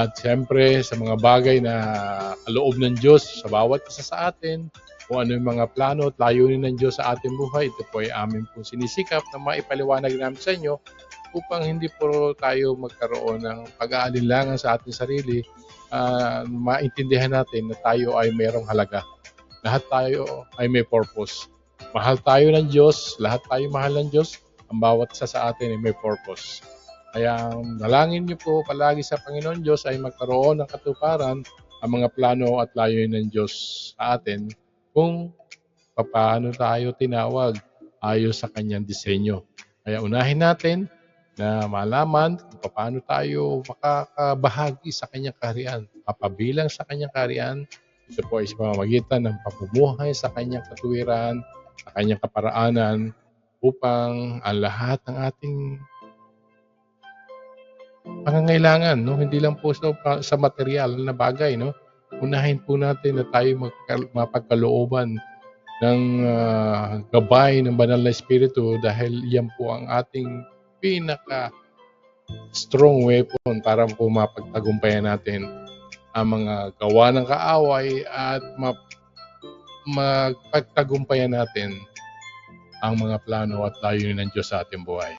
At siyempre sa mga bagay na kaloob ng Diyos sa bawat isa sa atin, kung ano yung mga plano at layunin ng Diyos sa ating buhay, ito po ay amin pong sinisikap na maipaliwanag namin sa inyo upang hindi po tayo magkaroon ng pag-aalinlangan sa ating sarili, maintindihan natin na tayo ay mayroong halaga. Lahat tayo ay may purpose. Mahal tayo ng Diyos, lahat tayo mahal ng Diyos, ang bawat isa sa atin ay may purpose. Kaya dalangin niyo po palagi sa Panginoon Diyos ay magkaroon ng katuparan ang mga plano at layunin ng Diyos sa atin kung paano tayo tinawag ayon sa kanyang disenyo. Kaya unahin natin na malaman kung paano tayo makakabahagi sa kanyang kaharian, kapabilang sa kanyang kaharian. Ito po ay sa pamamagitan ng pamumuhay sa kanyang katuwiran, sa kanyang kaparaanan, upang ang lahat ng ating pangangailangan, no? Hindi lang po sa material na bagay, no? Unahin po natin na tayo mapagkalooban ng gabay ng banal na espiritu dahil yan po ang ating pinaka strong weapon para po mapagtagumpayan natin ang mga gawa ng kaaway at mapagtagumpayan natin ang mga plano at layunin ng Diyos sa ating buhay.